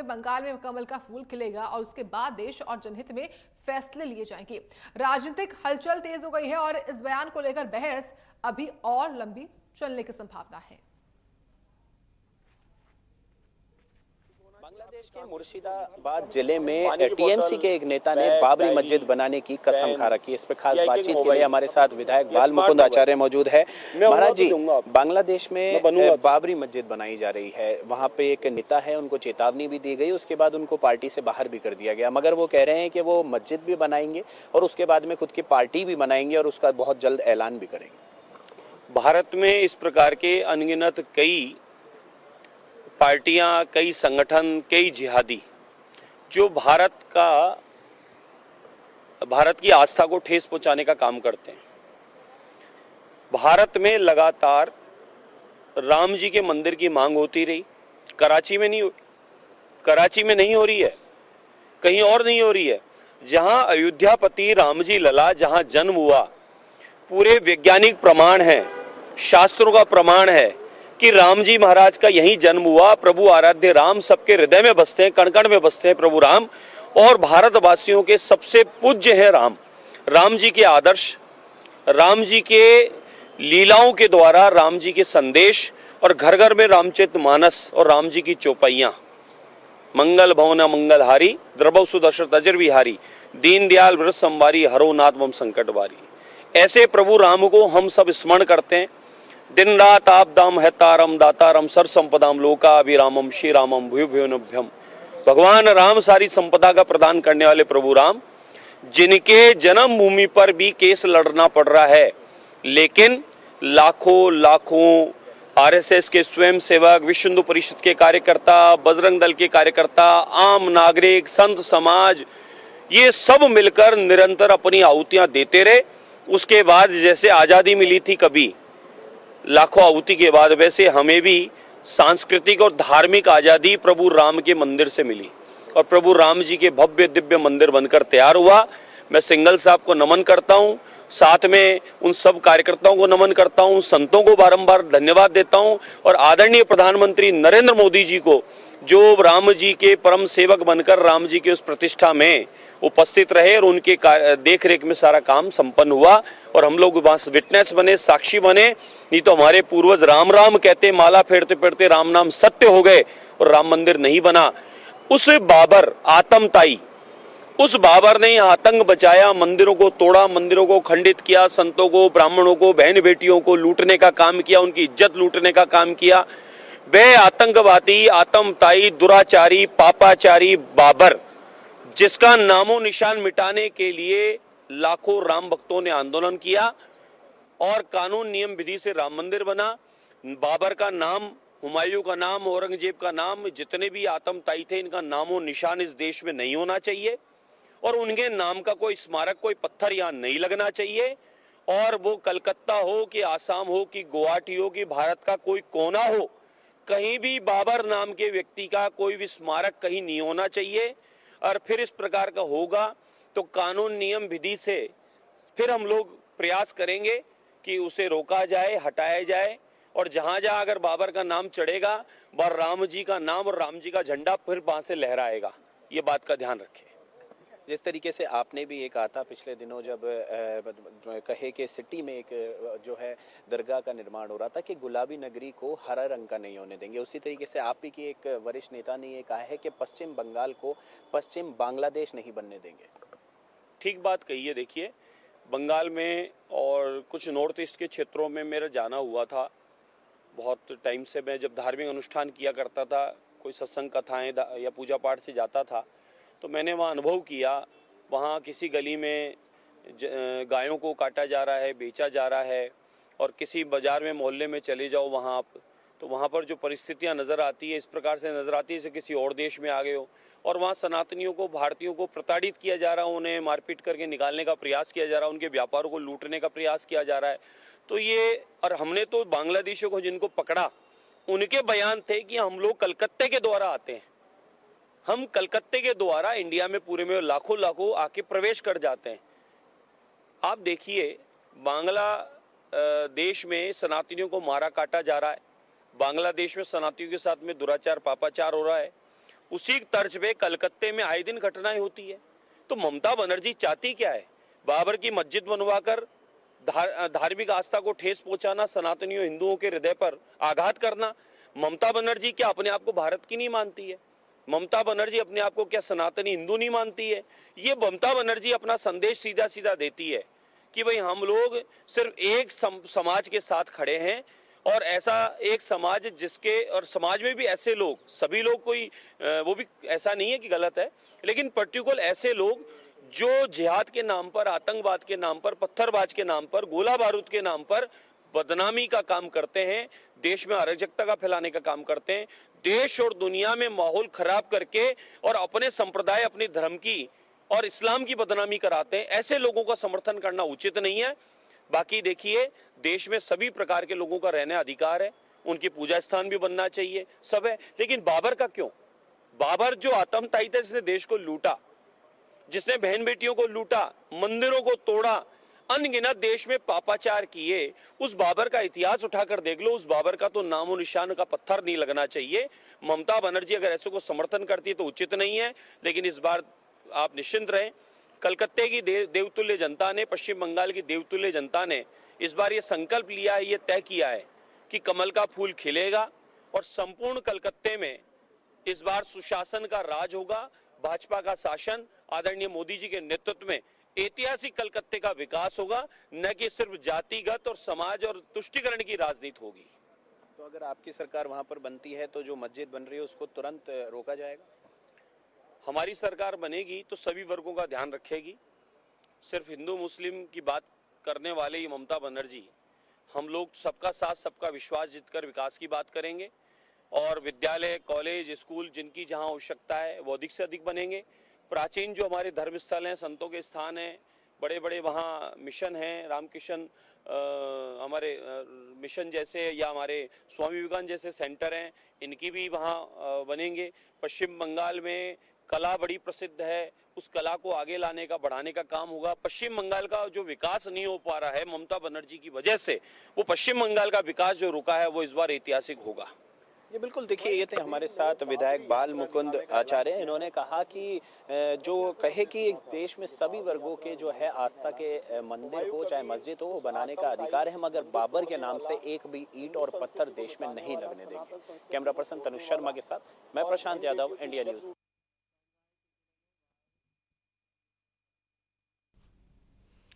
बंगाल में कमल का फूल खिलेगा और उसके बाद देश और जनहित में फैसले लिए जाएंगे। राजनीतिक हलचल तेज हो गई है और इस बयान को लेकर बहस अभी और लंबी चलने की संभावना है। बांग्लादेश के मुर्शिदाबाद जिले में टीएमसी के एक नेता ने बाबरी मस्जिद बनाने की कसम खा रखी है। इस पर खास बातचीत के लिए हमारे साथ विधायक बाल मुकुंद आचार्य मौजूद है। महाराज जी, बांग्लादेश में बाबरी मस्जिद बनाई जा रही है, वहां पे एक नेता है, उनको चेतावनी भी दी गई, उसके बाद उनको पार्टी से बाहर भी कर दिया गया, मगर वो कह रहे हैं कि वो मस्जिद भी बनाएंगे और उसके बाद में खुद की पार्टी भी बनाएंगे और उसका बहुत जल्द ऐलान भी करेंगे। भारत में इस प्रकार के अनगिनत कई पार्टियां, कई संगठन, कई जिहादी जो भारत की आस्था को ठेस पहुंचाने का काम करते हैं। भारत में लगातार राम जी के मंदिर की मांग होती रही। कराची में नहीं हो रही है, कहीं और नहीं हो रही है। जहां अयोध्यापति राम जी लला, जहां जन्म हुआ, पूरे वैज्ञानिक प्रमाण है, शास्त्रों का प्रमाण है कि राम जी महाराज का यही जन्म हुआ। प्रभु आराध्य राम सबके हृदय में बसते हैं, कण कण में बसते हैं प्रभु राम, और भारतवासियों के सबसे पूज्य है राम। राम जी के आदर्श, राम जी के लीलाओं के द्वारा, राम जी के संदेश, और घर घर में रामचरितमानस और राम जी की चौपाइयां, मंगल भवन मंगलहारी, द्रवौ सुदर्शन अजर विहारी, दीन दयाल व्रत संवारी, हरो नाथ मम संकट बारी। ऐसे प्रभु राम को हम सब स्मरण करते हैं। दिन रात आपदाम हैतारम दातारम सर संपदाम लोकाभिरामम श्री रामम भूयो भूयो नभ्यम। भगवान राम सारी संपदा का प्रदान करने वाले प्रभु राम, जिनके जन्म भूमि पर भी केस लड़ना पड़ रहा है, लेकिन लाखों आरएसएस के स्वयं सेवक, विश्व हिंदू परिषद के कार्यकर्ता, बजरंग दल के कार्यकर्ता, आम नागरिक, संत समाज, ये सब मिलकर निरंतर अपनी आहुतियां देते रहे। उसके बाद जैसे आजादी मिली थी कभी लाखों आहुति के बाद, वैसे हमें भी सांस्कृतिक और धार्मिक आजादी प्रभु राम के मंदिर से मिली और प्रभु राम जी के भव्य दिव्य मंदिर बनकर तैयार हुआ। मैं सिंघल साहब को नमन करता हूं, साथ में उन सब कार्यकर्ताओं को नमन करता हूं, संतों को बारंबार धन्यवाद देता हूं, और आदरणीय प्रधानमंत्री नरेंद्र मोदी जी को, जो राम जी के परम सेवक बनकर राम जी की उस प्रतिष्ठा में उपस्थित रहे और उनके देख रेख में सारा काम संपन्न हुआ और हम लोग वहां विटनेस बने, साक्षी बने। नहीं तो हमारे पूर्वज राम राम कहते, माला फेरते फेरते राम नाम सत्य हो गए और राम मंदिर नहीं बना। उस बाबर आतमताई, उस बाबर ने आतंक बचाया, मंदिरों को तोड़ा, मंदिरों को खंडित किया, संतों को, ब्राह्मणों को, बहन बेटियों को लूटने का काम किया, उनकी इज्जत लूटने का काम किया। वह आतंकवादी, आतमताई, दुराचारी, पापाचारी बाबर, जिसका नामो निशान मिटाने के लिए लाखों राम भक्तों ने आंदोलन किया और कानून नियम विधि से राम मंदिर बना। बाबर का नाम, हुमायूं का नाम, औरंगजेब का नाम, जितने भी आतमताई थे, इनका नामो निशान इस देश में नहीं होना चाहिए और उनके नाम का कोई स्मारक, कोई पत्थर यहाँ नहीं लगना चाहिए। और वो कलकत्ता हो कि आसाम हो कि गुवाहाटी हो कि भारत का कोई कोना हो, कहीं भी बाबर नाम के व्यक्ति का कोई भी स्मारक कहीं नहीं होना चाहिए। और फिर इस प्रकार का होगा तो कानून नियम विधि से फिर हम लोग प्रयास करेंगे कि उसे रोका जाए, हटाया जाए, और जहां जहां अगर बाबर का नाम चढ़ेगा, वह राम जी का नाम और राम जी का झंडा फिर वहां से लहराएगा। ये बात का ध्यान रखें। जिस तरीके से आपने भी एक आता पिछले दिनों, जब कहे कि सिटी में एक जो है दरगाह का निर्माण हो रहा था कि गुलाबी नगरी को हरा रंग का नहीं होने देंगे, उसी तरीके से आप ही की एक वरिष्ठ नेता ने ये कहा है कि पश्चिम बंगाल को पश्चिम बांग्लादेश नहीं बनने देंगे। ठीक बात कही है। देखिए, बंगाल में और कुछ नॉर्थ ईस्ट के क्षेत्रों में मेरा जाना हुआ था। बहुत टाइम से मैं जब धार्मिक अनुष्ठान किया करता था, कोई सत्संग कथाएं या पूजा पाठ से जाता था, तो मैंने वहाँ अनुभव किया। वहाँ किसी गली में गायों को काटा जा रहा है, बेचा जा रहा है, और किसी बाज़ार में, मोहल्ले में चले जाओ वहाँ आप, तो वहाँ पर जो परिस्थितियाँ नज़र आती है, इस प्रकार से नज़र आती है जैसे किसी और देश में आ गए हो। और वहाँ सनातनियों को, भारतीयों को प्रताड़ित किया जा रहा है, उन्हें मारपीट करके निकालने का प्रयास किया जा रहा है, उनके व्यापारों को लूटने का प्रयास किया जा रहा है। तो ये, और हमने तो बांग्लादेशियों को जिनको पकड़ा, उनके बयान थे कि हम लोग कलकत्ते के द्वारा आते हैं, हम कलकत्ते के द्वारा इंडिया में पूरे में लाखों आके प्रवेश कर जाते हैं। आप देखिए, बांग्लादेश में सनातनियों को मारा काटा जा रहा है, बांग्लादेश में सनातनियों के साथ में दुराचार, पापाचार हो रहा है। उसी तर्ज पे कलकत्ते में आए दिन घटनाएं होती है। तो ममता बनर्जी चाहती क्या है? बाबर की मस्जिद बनवाकर धार्मिक आस्था को ठेस पहुंचाना, सनातनियों हिंदुओं के हृदय पर आघात करना। ममता बनर्जी क्या अपने आप को भारत की नहीं मानती है? ममता बनर्जी अपने आप को क्या सनातनी हिंदू नहीं मानती है? ये ममता बनर्जी अपना संदेश सीधा सीधा देती है कि भाई हम लोग सिर्फ एक समाज के साथ खड़े हैं, और ऐसा एक समाज जिसके, और समाज में भी ऐसे लोग, सभी लोग कोई वो भी ऐसा नहीं है कि गलत है, लेकिन पर्टिकुलर ऐसे लोग जो जिहाद के नाम पर, आतंकवाद के नाम पर, पत्थरबाज के नाम पर, गोला बारूद के नाम पर बदनामी का काम करते हैं, देश में अराजकता का फैलाने का काम करते हैं, देश और दुनिया में माहौल खराब करके और अपने संप्रदाय, अपने धर्म की और इस्लाम की बदनामी कराते हैं। ऐसे लोगों का समर्थन करना उचित नहीं है। बाकी देखिए, देश में सभी प्रकार के लोगों का रहने अधिकार है, उनकी पूजा स्थान भी बनना चाहिए, सब है। लेकिन बाबर का क्यों? बाबर जो आतंकवादी था, जिसने देश को लूटा, जिसने बहन बेटियों को लूटा, मंदिरों को तोड़ा, अनगिनत देश में पापाचार किए, उस बाबर का इतिहास उठाकर देख लो, उस बाबर का तो नामो निशान का पत्थर नहीं लगना चाहिए। ममता बनर्जी अगर ऐसे को समर्थन करती है तो उचित नहीं है, लेकिन इस बार आप निश्चिंत रहें, कलकत्ते की देवतुल्य जनता ने, पश्चिम बंगाल की देवतुल्य जनता ने इस बार ये संकल्प लिया है, ये तय किया है कि कमल का फूल खिलेगा और संपूर्ण कलकत्ते में इस बार सुशासन का राज होगा, भाजपा का शासन, आदरणीय मोदी जी के नेतृत्व में ऐतिहासिक कलकत्ते का विकास होगा, न कि सिर्फ जातिगत और समाज और तुष्टिकरण की राजनीति होगी। तो अगर आपकी सरकार वहां पर बनती है तो जो मस्जिद बन रही है उसको तुरंत रोका जाएगा? हमारी सरकार बनेगी तो सभी वर्गों का ध्यान रखेगी। सिर्फ हिंदू मुस्लिम की बात करने वाले ये ममता बनर्जी, हम लोग सबका साथ सबका विश्वास जीतकर विकास की बात करेंगे, और विद्यालय, कॉलेज, स्कूल जिनकी जहां आवश्यकता है वो अधिक से अधिक बनेंगे। प्राचीन जो हमारे धर्म स्थल हैं, संतों के स्थान हैं, बड़े बड़े वहाँ मिशन हैं, रामकृष्ण हमारे मिशन जैसे, या हमारे स्वामी विवेकानंद जैसे सेंटर हैं, इनकी भी वहाँ बनेंगे। पश्चिम बंगाल में कला बड़ी प्रसिद्ध है, उस कला को आगे लाने का, बढ़ाने का काम होगा। पश्चिम बंगाल का जो विकास नहीं हो पा रहा है ममता बनर्जी की वजह से, वो पश्चिम बंगाल का विकास जो रुका है वो इस बार ऐतिहासिक होगा। ये बिल्कुल, देखिए ये थे हमारे साथ विधायक बाल मुकुंद आचार्य। इन्होंने कहा कि जो कहे कि इस देश में सभी वर्गों के जो है आस्था के मंदिर हो चाहे मस्जिद हो, वो बनाने का अधिकार है, मगर बाबर के नाम से एक भी ईंट और पत्थर देश में नहीं लगने देंगे। कैमरा पर्सन तनुष शर्मा के साथ मैं प्रशांत यादव, इंडिया न्यूज।